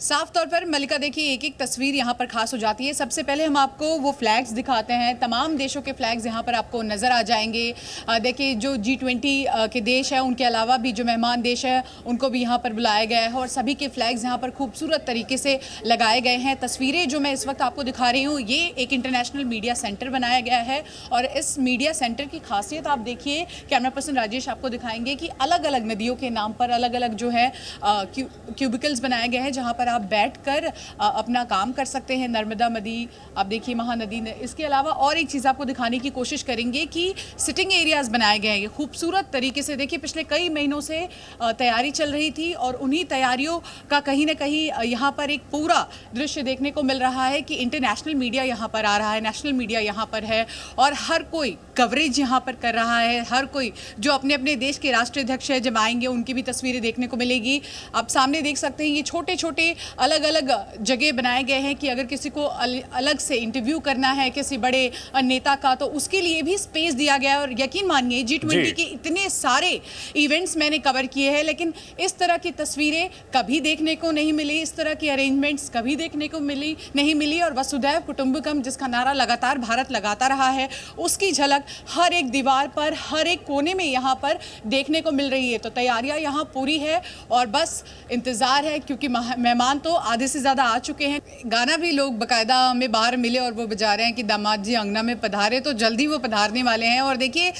साफ तौर पर मलिका देखिए एक एक तस्वीर यहाँ पर खास हो जाती है। सबसे पहले हम आपको वो फ्लैग्स दिखाते हैं, तमाम देशों के फ्लैग्स यहाँ पर आपको नज़र आ जाएंगे। देखिए जो G20 के देश है, उनके अलावा भी जो मेहमान देश है उनको भी यहाँ पर बुलाया गया है और सभी के फ्लैग्स यहाँ पर खूबसूरत तरीके से लगाए गए हैं। तस्वीरें जो मैं इस वक्त आपको दिखा रही हूँ, ये एक इंटरनेशनल मीडिया सेंटर बनाया गया है और इस मीडिया सेंटर की खासियत आप देखिए, कैमरा पर्सन राजेश आपको दिखाएंगे कि अलग अलग नदियों के नाम पर अलग अलग जो है क्यूबिकल्स बनाए गए हैं जहाँ पर आप बैठकर अपना काम कर सकते हैं। नर्मदा नदी आप देखिए, महानदी ने। इसके अलावा और एक चीज़ आपको दिखाने की कोशिश करेंगे कि सिटिंग एरियाज़ बनाए गए हैं खूबसूरत तरीके से। देखिए पिछले कई महीनों से तैयारी चल रही थी और उन्हीं तैयारियों का कहीं ना कहीं यहाँ पर एक पूरा दृश्य देखने को मिल रहा है कि इंटरनेशनल मीडिया यहाँ पर आ रहा है, नेशनल मीडिया यहाँ पर है और हर कोई कवरेज यहाँ पर कर रहा है। हर कोई जो अपने अपने देश के राष्ट्रीय अध्यक्ष है, जब आएंगे उनकी भी तस्वीरें देखने को मिलेगी। आप सामने देख सकते हैं ये छोटे छोटे अलग अलग जगह बनाए गए हैं कि अगर किसी को अलग से इंटरव्यू करना है किसी बड़े नेता का, तो उसके लिए भी स्पेस दिया गया है। और यकीन मानिए G20 के इतने सारे इवेंट्स मैंने कवर किए हैं, लेकिन इस तरह की तस्वीरें कभी देखने को नहीं मिली, इस तरह की अरेंजमेंट्स कभी देखने को नहीं मिली। और वसुधैव कुटुंबकम जिसका नारा लगातार भारत लगाता रहा है, उसकी झलक हर एक दीवार पर, हर एक कोने में यहाँ पर देखने को मिल रही है। तो तैयारियां यहाँ पूरी है और बस इंतजार है, क्योंकि मेहमान तो आधे से ज़्यादा आ चुके हैं। गाना भी लोग बाकायदा हमें बाहर मिले और वो बजा रहे हैं कि दामाद जी अंगना में पधारे, तो जल्दी वो पधारने वाले हैं। और देखिए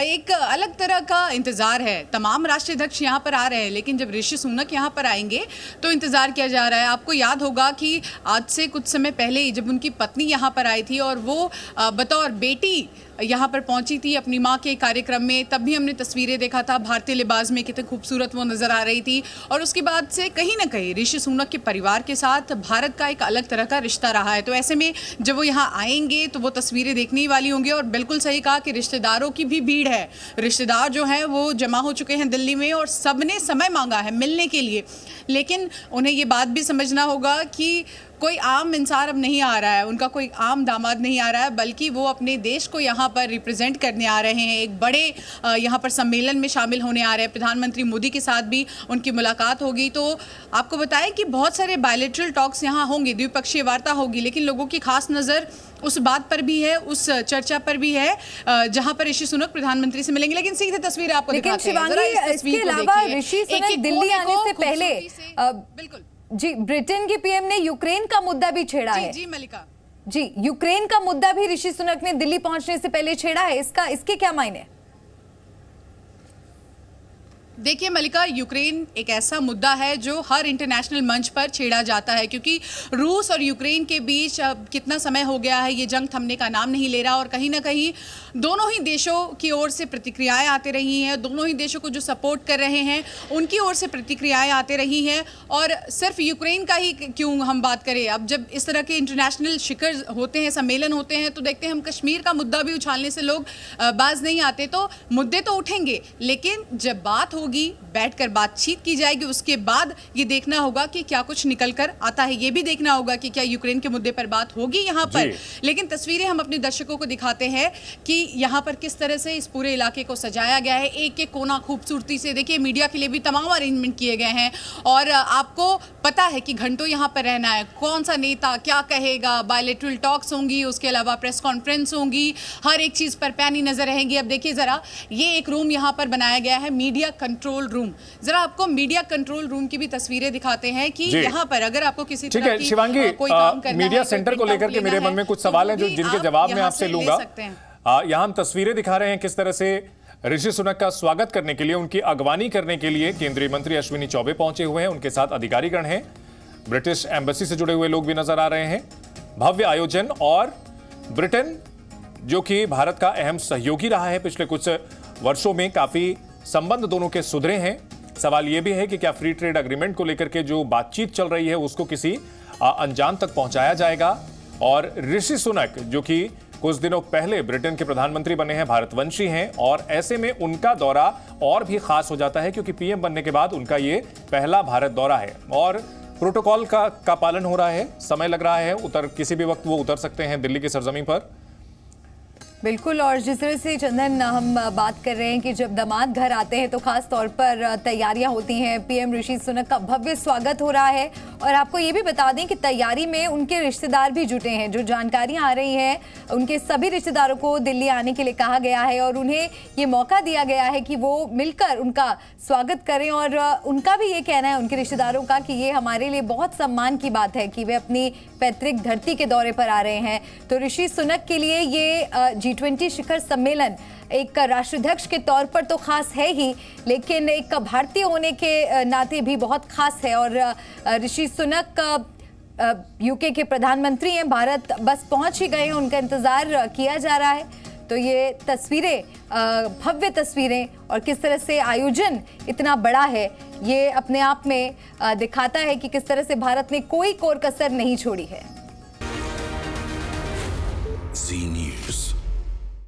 एक अलग तरह का इंतज़ार है। तमाम राष्ट्रीय अध्यक्ष यहाँ पर आ रहे हैं, लेकिन जब ऋषि सुनक यहाँ पर आएंगे तो इंतज़ार किया जा रहा है। आपको याद होगा कि आज से कुछ समय पहले ही जब उनकी पत्नी यहाँ पर आई थी और वो बतौर बेटी यहाँ पर पहुंची थी अपनी माँ के कार्यक्रम में, तब भी हमने तस्वीरें देखा था भारतीय लिबास में, कितने खूबसूरत वो नज़र आ रही थी। और उसके बाद से कहीं ना कहीं ऋषि सुनक के परिवार के साथ भारत का एक अलग तरह का रिश्ता रहा है। तो ऐसे में जब वो यहाँ आएंगे तो वो तस्वीरें देखने ही वाली होंगी। और बिल्कुल सही कहा कि रिश्तेदारों की भी भीड़ है, रिश्तेदार जो हैं वो जमा हो चुके हैं दिल्ली में और सब ने समय मांगा है मिलने के लिए। लेकिन उन्हें ये बात भी समझना होगा कि कोई आम इंसान अब नहीं आ रहा है, उनका कोई आम दामाद नहीं आ रहा है, बल्कि वो अपने देश को यहाँ पर रिप्रेजेंट करने आ रहे हैं। एक बड़े यहाँ पर सम्मेलन में शामिल होने आ रहे हैं। प्रधानमंत्री मोदी के साथ भी उनकी मुलाकात होगी। तो आपको बताएं कि बहुत सारे बायलैटरल टॉक्स यहाँ होंगे, द्विपक्षीय वार्ता होगी, लेकिन लोगों की खास नज़र उस बात पर भी है, उस चर्चा पर भी है जहां पर ऋषि सुनक प्रधानमंत्री से मिलेंगे। लेकिन सीधे तस्वीर आपको दिखाते हैं। इसके अलावा ऋषि सुनक दिल्ली आने से पहले बिल्कुल जी, ब्रिटेन के पीएम ने यूक्रेन का मुद्दा भी छेड़ा है। जी मलिका जी, यूक्रेन का मुद्दा भी ऋषि सुनक ने दिल्ली पहुंचने से पहले छेड़ा है। इसके क्या मायने? देखिए मलिका, यूक्रेन एक ऐसा मुद्दा है जो हर इंटरनेशनल मंच पर छेड़ा जाता है, क्योंकि रूस और यूक्रेन के बीच अब कितना समय हो गया है, ये जंग थमने का नाम नहीं ले रहा। और कहीं ना कहीं दोनों ही देशों की ओर से प्रतिक्रियाएं आती रही हैं, दोनों ही देशों को जो सपोर्ट कर रहे हैं उनकी ओर से प्रतिक्रियाएं आती रही हैं। और सिर्फ यूक्रेन का ही क्यों हम बात करें, अब जब इस तरह के इंटरनेशनल शिखर होते हैं, सम्मेलन होते हैं, तो देखते हैं हम कश्मीर का मुद्दा भी उछालने से लोग बाज नहीं आते। तो मुद्दे तो उठेंगे, लेकिन जब बात होगी, बैठकर बातचीत की जाएगी, उसके बाद ये देखना होगा कि क्या कुछ निकल कर आता है। ये भी देखना होगा कि क्या यूक्रेन के मुद्दे पर बात होगी यहाँ पर। लेकिन तस्वीरें हम अपने दर्शकों को दिखाते हैं कि यहाँ पर किस तरह से इस पूरे इलाके को सजाया गया है। एक एक कोना खूबसूरती से, देखिए मीडिया के लिए भी तमाम अरेंजमेंट किए गए हैं और आपको पता है कि घंटों यहाँ पर रहना है। कौन सा नेता क्या कहेगा, बायलैटरल टॉक्स होंगी, उसके अलावा प्रेस कॉन्फ्रेंस होंगी, हर एक चीज़ पर पैनी नजर रहेंगी। अब देखिए ज़रा, ये एक रूम यहाँ पर बनाया गया है, मीडिया कंट्रोल रूम। जरा आपको मीडिया कंट्रोल रूम की भी तस्वीरें दिखाते हैं कि यहाँ पर अगर आपको किसी तरह की शिवांगी, कोई काम करना मीडिया है, सेंटर को लेकर के मेरे मन में कुछ सवाल हैं जो जिनके जवाब मैं आपसे लूंगा। यहाँ हम तस्वीरें दिखा रहे हैं किस तरह से ऋषि सुनक का स्वागत करने के लिए, उनकी अगवानी करने के लिए केंद्रीय मंत्री अश्विनी चौबे पहुंचे हुए हैं। उनके साथ अधिकारीगण हैं, ब्रिटिश एम्बेसी से जुड़े हुए लोग भी नजर आ रहे हैं। भव्य आयोजन, और ब्रिटेन जो कि भारत का अहम सहयोगी रहा है पिछले कुछ वर्षों में, काफी संबंध दोनों के सुधरे हैं। सवाल यह भी है कि क्या फ्री ट्रेड एग्रीमेंट को लेकर के जो बातचीत चल रही है उसको किसी अंजाम तक पहुंचाया जाएगा। और ऋषि सुनक जो कि कुछ दिनों पहले ब्रिटेन के प्रधानमंत्री बने हैं, भारतवंशी हैं, और ऐसे में उनका दौरा और भी खास हो जाता है क्योंकि पीएम बनने के बाद उनका ये पहला भारत दौरा है और प्रोटोकॉल का पालन हो रहा है। समय लग रहा है, किसी भी वक्त वो उतर सकते हैं दिल्ली की सरजमीं पर। बिल्कुल। और जिस तरह से चंदन हम बात कर रहे हैं कि जब दामाद घर आते हैं तो खास तौर पर तैयारियां होती हैं। पीएम ऋषि सुनक का भव्य स्वागत हो रहा है और आपको ये भी बता दें कि तैयारी में उनके रिश्तेदार भी जुटे हैं। जो जानकारियां आ रही हैं, उनके सभी रिश्तेदारों को दिल्ली आने के लिए कहा गया है और उन्हें ये मौका दिया गया है कि वो मिलकर उनका स्वागत करें। और उनका भी ये कहना है, उनके रिश्तेदारों का, कि ये हमारे लिए बहुत सम्मान की बात है कि वे अपनी पैतृक धरती के दौरे पर आ रहे हैं। तो ऋषि सुनक के लिए ये G20 शिखर सम्मेलन एक राष्ट्राध्यक्ष के तौर पर तो खास है ही, लेकिन एक भारतीय होने के नाते भी बहुत खास है। और ऋषि सुनक यूके के प्रधानमंत्री हैं, भारत बस पहुंच ही गए हैं, उनका इंतजार किया जा रहा है। तो ये तस्वीरें, भव्य तस्वीरें, और किस तरह से आयोजन इतना बड़ा है, ये अपने आप में दिखाता है कि किस तरह से भारत ने कोई कोर कसर नहीं छोड़ी है।